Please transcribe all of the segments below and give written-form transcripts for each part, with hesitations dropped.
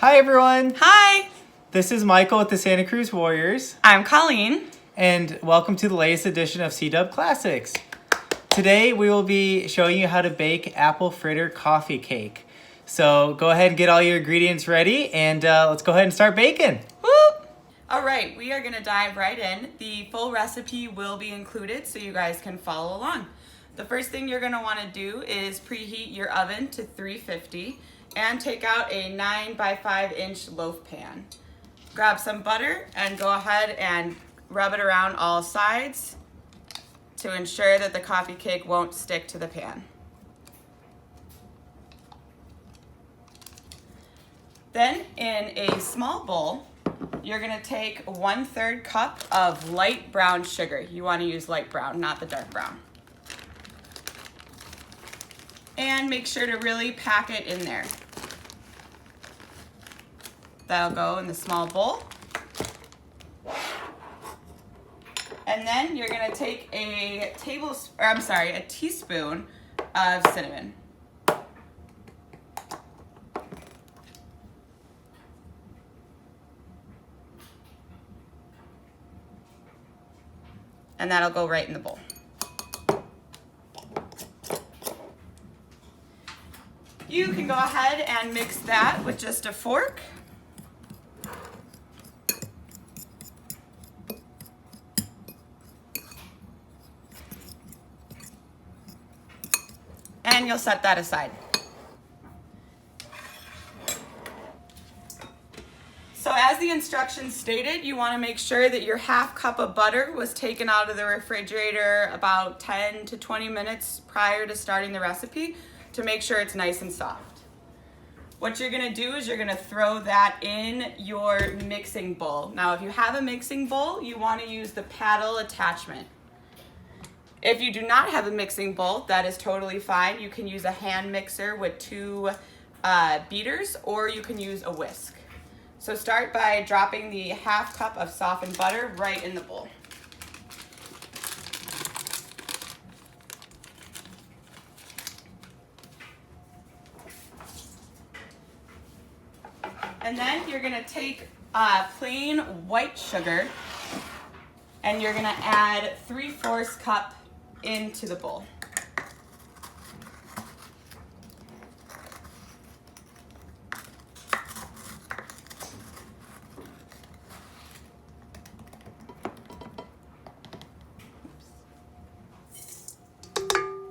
Hi everyone, Hi, this is Michael with the Santa Cruz Warriors, I'm Colleen. and welcome to the latest edition of C-Dub Classics. Today we will be showing you how to bake apple fritter coffee cake. So go ahead and get all your ingredients ready, and let's go ahead and start baking. Woo! All right, we are gonna dive right in. The full recipe will be included so you guys can follow along. The first thing you're gonna wanna do is preheat your oven to 350 and take out a 9 by 5 inch loaf pan. Grab some butter and go ahead and rub it around all sides to ensure that the coffee cake won't stick to the pan. Then in a small bowl, you're gonna take 1/3 cup of light brown sugar. You wanna use light brown, not the dark brown. And make sure to really pack it in there. That'll go in the small bowl. And then you're gonna take a teaspoon of cinnamon. And that'll go right in the bowl. You can go ahead and mix that with just a fork. And you'll set that aside. So as the instructions stated, you want to make sure that your 1/2 cup of butter was taken out of the refrigerator about 10 to 20 minutes prior to starting the recipe to make sure it's nice and soft. What you're going to do is you're going to throw that in your mixing bowl. Now, if you have a mixing bowl, you want to use the paddle attachment. If you do not have a mixing bowl, that is totally fine. You can use a hand mixer with 2 beaters, or you can use a whisk. So start by dropping the 1/2 cup of softened butter right in the bowl. And then you're gonna take plain white sugar and you're gonna add 3/4 cup into the bowl.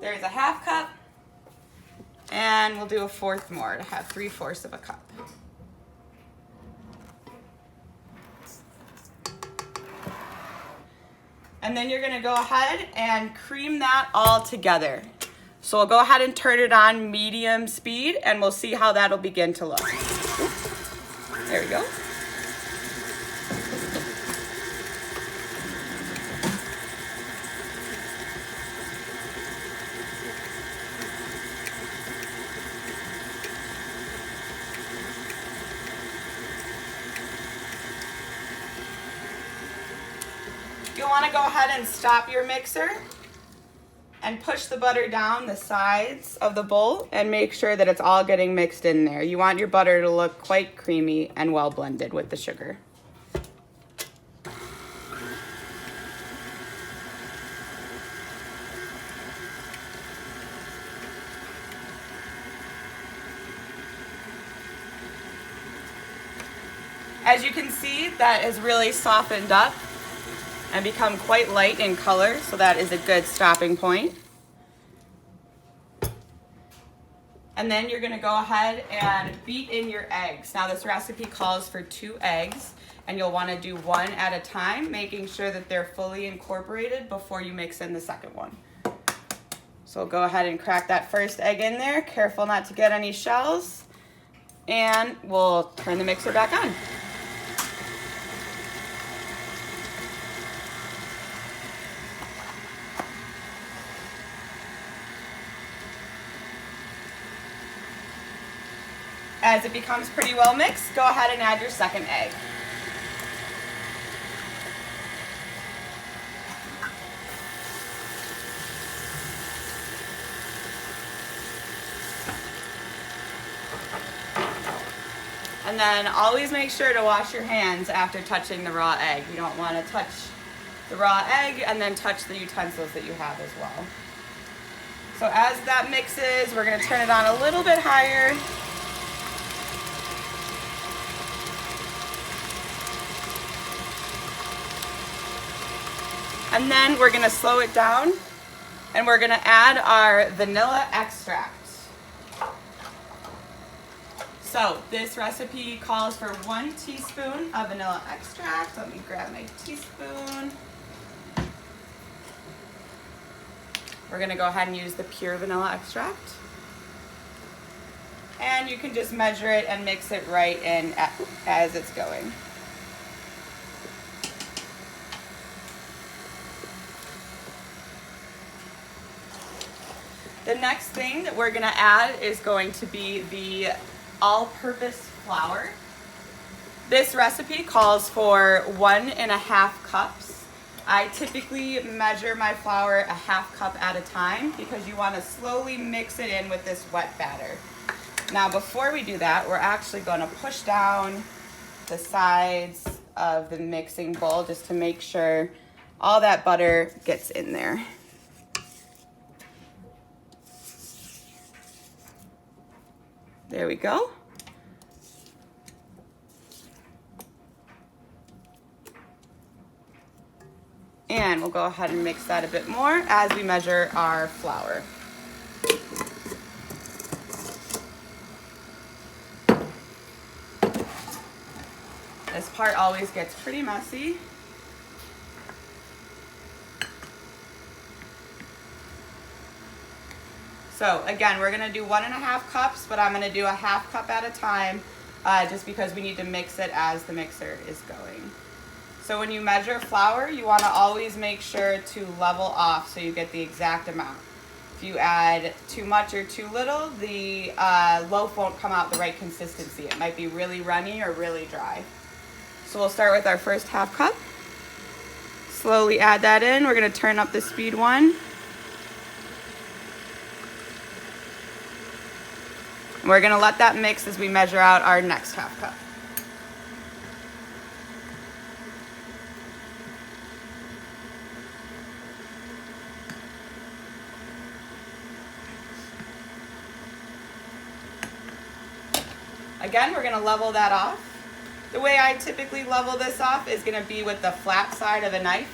There's a 1/2 cup, and we'll do a 1/4 more to have 3/4 of a cup. And then you're gonna go ahead and cream that all together. So we'll go ahead and turn it on medium speed and we'll see how that'll begin to look. There we go. You'll want to go ahead and stop your mixer and push the butter down the sides of the bowl and make sure that it's all getting mixed in there. You want your butter to look quite creamy and well blended with the sugar. As you can see, that is really softened up and become quite light in color, so that is a good stopping point. And then you're gonna go ahead and beat in your eggs. Now this recipe calls for 2 eggs, and you'll wanna do 1 at a time, making sure that they're fully incorporated before you mix in the second one. So go ahead and crack that first egg in there, careful not to get any shells, and we'll turn the mixer back on. As it becomes pretty well mixed, go ahead and add your second egg. And then always make sure to wash your hands after touching the raw egg. You don't want to touch the raw egg and then touch the utensils that you have as well. So as that mixes, we're going to turn it on a little bit higher. And then we're going to slow it down and we're going to add our vanilla extract. So this recipe calls for 1 teaspoon of vanilla extract. Let me grab my teaspoon. We're going to go ahead and use the pure vanilla extract. And you can just measure it and mix it right in as it's going. The next thing that we're going to add is going to be the all-purpose flour. This recipe calls for 1.5 cups. I typically measure my flour 1/2 cup at a time because you want to slowly mix it in with this wet batter. Now before we do that, we're actually going to push down the sides of the mixing bowl just to make sure all that butter gets in there. There we go. And we'll go ahead and mix that a bit more as we measure our flour. This part always gets pretty messy. So again, we're gonna do 1.5 cups, but I'm gonna do 1/2 cup at a time, just because we need to mix it as the mixer is going. So when you measure flour, you wanna always make sure to level off so you get the exact amount. If you add too much or too little, the loaf won't come out the right consistency. It might be really runny or really dry. So we'll start with our first 1/2 cup. Slowly add that in. We're gonna turn up the speed 1. We're gonna let that mix as we measure out our next 1/2 cup. Again, we're gonna level that off. The way I typically level this off is gonna be with the flat side of a knife.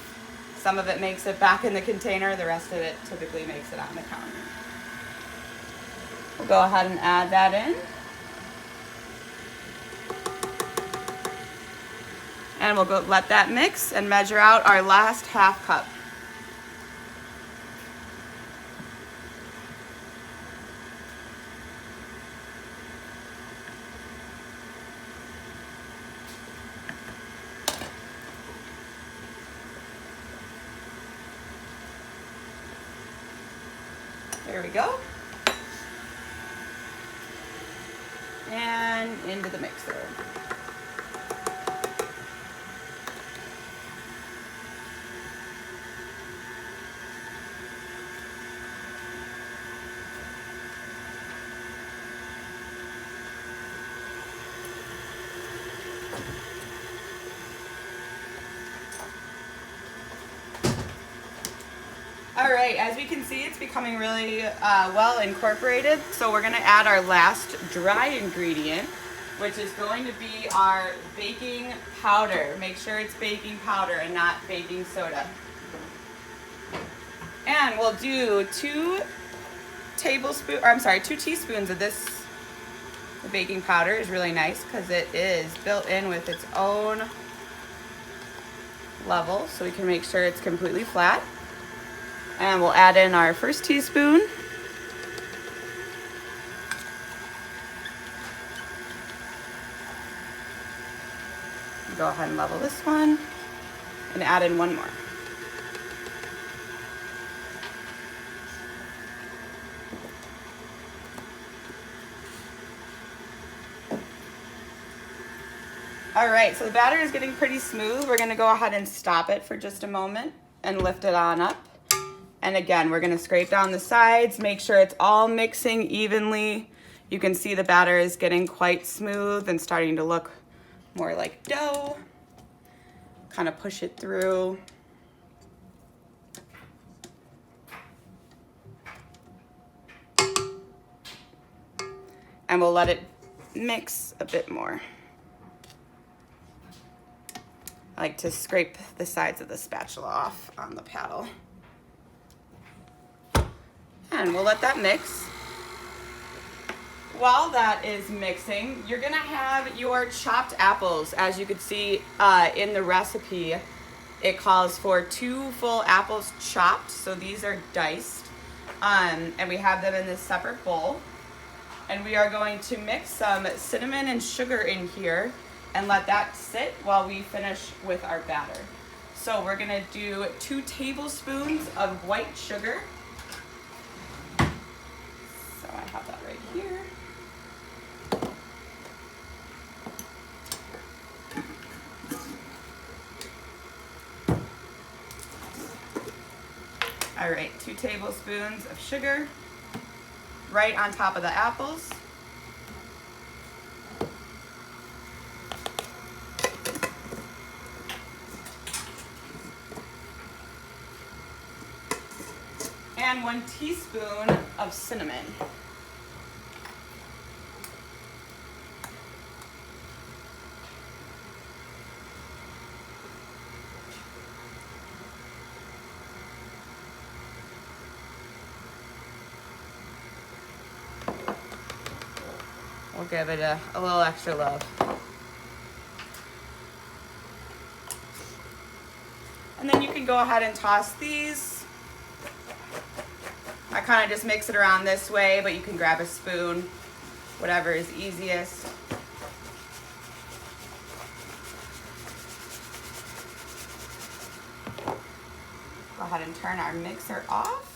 Some of it makes it back in the container, the rest of it typically makes it on the counter. We'll go ahead and add that in. And we'll go let that mix and measure out our last 1/2 cup. There we go. And into the mixer. All right, as we can see, it's becoming really well incorporated. So we're gonna add our last dry ingredient, which is going to be our baking powder. Make sure it's baking powder and not baking soda. And we'll do 2 teaspoons of this. The baking powder is really nice because it is built in with its own level, so we can make sure it's completely flat. And we'll add in our first teaspoon. Go ahead and level this one and add in 1 more. All right, so the batter is getting pretty smooth. We're gonna go ahead and stop it for just a moment and lift it on up. And again, we're gonna scrape down the sides, make sure it's all mixing evenly. You can see the batter is getting quite smooth and starting to look more like dough. Kind of push it through. And we'll let it mix a bit more. I like to scrape the sides of the spatula off on the paddle. And we'll let that mix. While that is mixing, you're gonna have your chopped apples. As you can see in the recipe, it calls for 2 full apples chopped, so these are diced. And we have them in this separate bowl. And we are going to mix some cinnamon and sugar in here and let that sit while we finish with our batter. So we're gonna do 2 tablespoons of white sugar. So I have that right here. All right, 2 tablespoons of sugar right on top of the apples. And 1 teaspoon of cinnamon. We'll give it a little extra love. And then you can go ahead and toss these. I kind of just mix it around this way, but you can grab a spoon, whatever is easiest. Go ahead and turn our mixer off.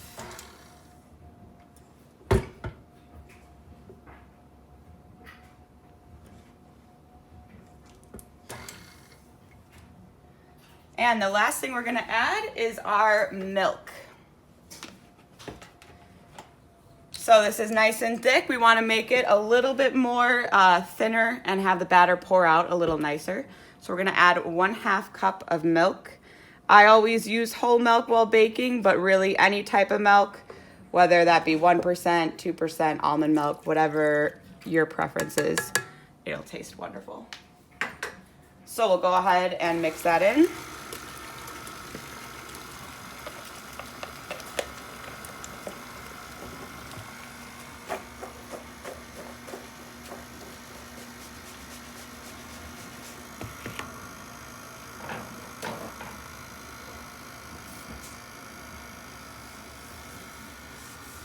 And the last thing we're gonna add is our milk. So this is nice and thick. We wanna make it a little bit more thinner and have the batter pour out a little nicer. So we're gonna add 1/2 cup of milk. I always use whole milk while baking, but really any type of milk, whether that be 1%, 2% almond milk, whatever your preference is, it'll taste wonderful. So we'll go ahead and mix that in.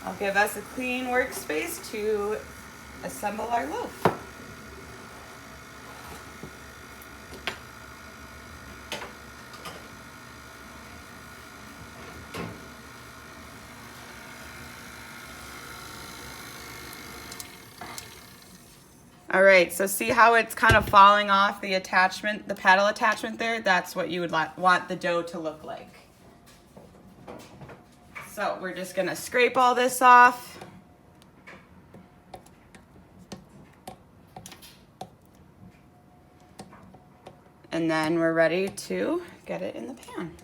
I'll give us a clean workspace to assemble our loaf. All right, so see how it's kind of falling off the attachment, the paddle attachment there? That's what you would want the dough to look like. So we're just gonna scrape all this off. And then we're ready to get it in the pan.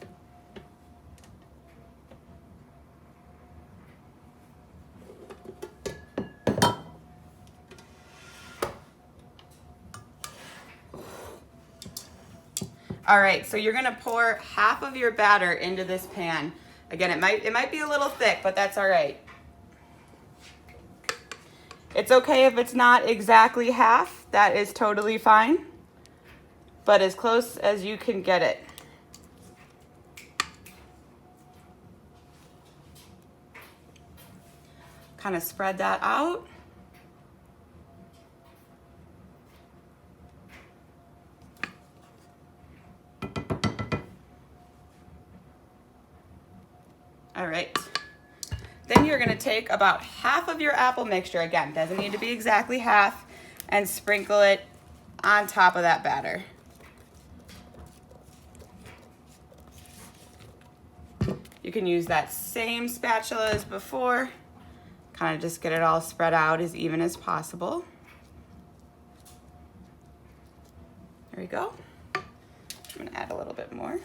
All right, so you're gonna pour half of your batter into this pan. Again, it might be a little thick, but that's all right. It's okay if it's not exactly half. That is totally fine, but as close as you can get it. Kind of spread that out. All right. Then you're gonna take about half of your apple mixture, again, doesn't need to be exactly half, and sprinkle it on top of that batter. You can use that same spatula as before, Kind of just get it all spread out as even as possible. There we go. I'm gonna add a little bit more.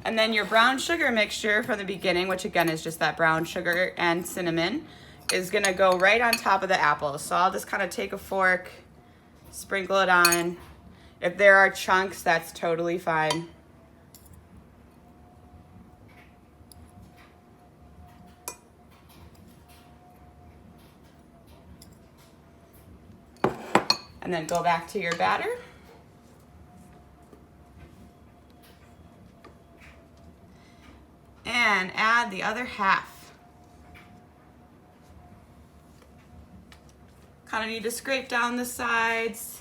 And then your brown sugar mixture from the beginning, which again is just that brown sugar and cinnamon, is gonna go right on top of the apples. So I'll just kind of take a fork, sprinkle it on. If there are chunks, that's totally fine. And then go back to your batter. And add the other half. Kind of need to scrape down the sides.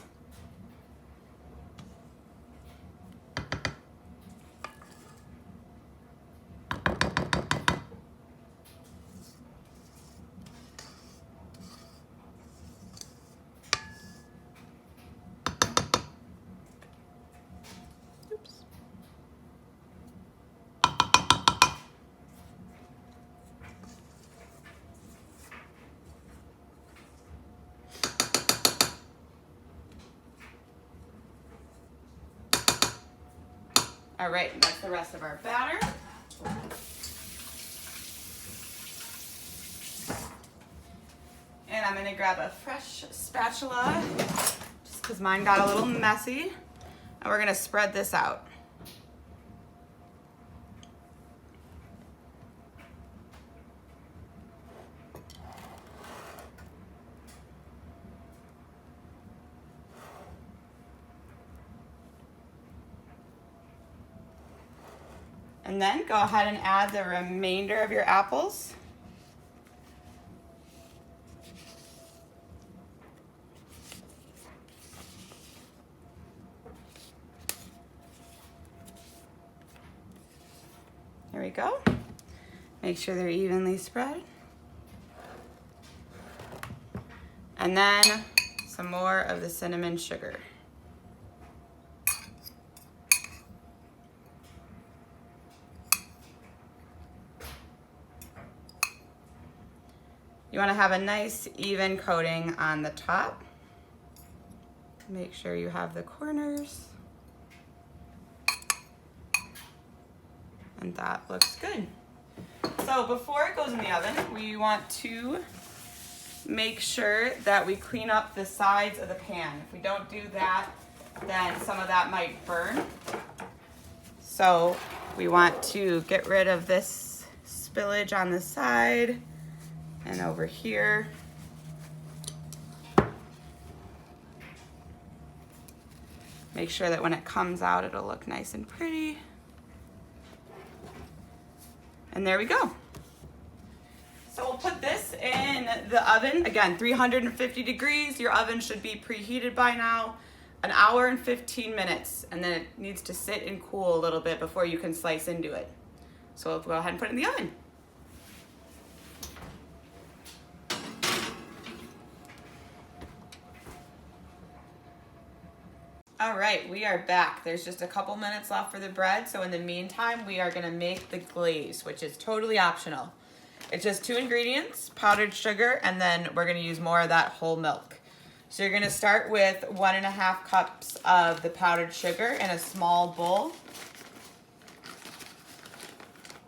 All right, and that's the rest of our batter. And I'm gonna grab a fresh spatula, just because mine got a little messy. And we're gonna spread this out. And then go ahead and add the remainder of your apples. There we go. Make sure they're evenly spread. And then some more of the cinnamon sugar. You want to have a nice even coating on the top. Make sure you have the corners. And that looks good. So before it goes in the oven, we want to make sure that we clean up the sides of the pan. If we don't do that, then some of that might burn. So we want to get rid of this spillage on the side and over here. Make sure that when it comes out, it'll look nice and pretty. And there we go. So we'll put this in the oven. Again, 350 degrees. Your oven should be preheated by now. 1 hour and 15 minutes. And then it needs to sit and cool a little bit before you can slice into it. So we'll go ahead and put it in the oven. All right, we are back. There's just a couple minutes left for the bread. So in the meantime, we are gonna make the glaze, which is totally optional. It's just 2 ingredients, powdered sugar, and then we're gonna use more of that whole milk. So you're gonna start with 1.5 cups of the powdered sugar in a small bowl.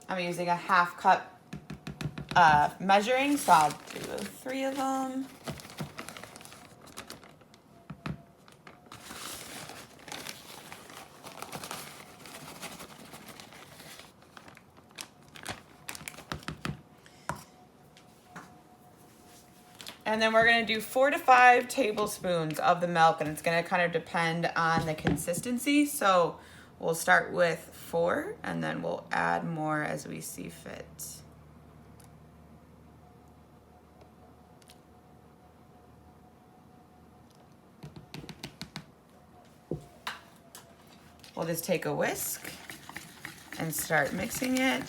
I'm using a 1/2 cup measuring, so I'll do 3 of them. And then we're gonna do 4 to 5 tablespoons of the milk, and it's gonna kind of depend on the consistency. So we'll start with 4, and then we'll add more as we see fit. We'll just take a whisk and start mixing it.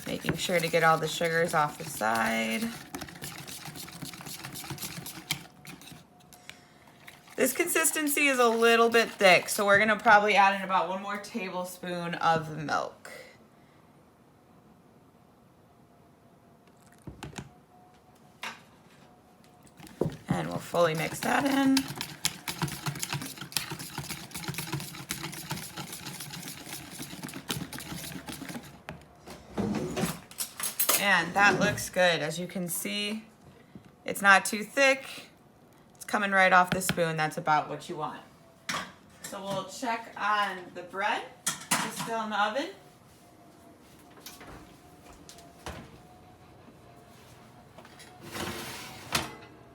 Making sure to get all the sugars off the side. This consistency is a little bit thick, so we're gonna probably add in about 1 more tablespoon of milk. And we'll fully mix that in. And that looks good. As you can see, it's not too thick. It's coming right off the spoon. That's about what you want. So we'll check on the bread. It's still in the oven.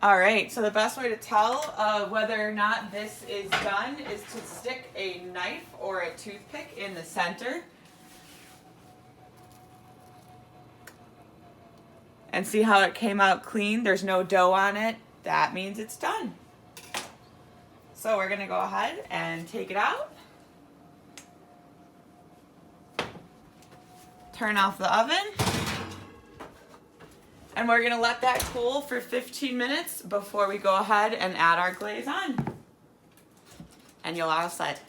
All right, so the best way to tell whether or not this is done is to stick a knife or a toothpick in the center and see how it came out clean. There's no dough on it. That means it's done. So we're gonna go ahead and take it out. Turn off the oven. And we're gonna let that cool for 15 minutes before we go ahead and add our glaze on. And you'll all set.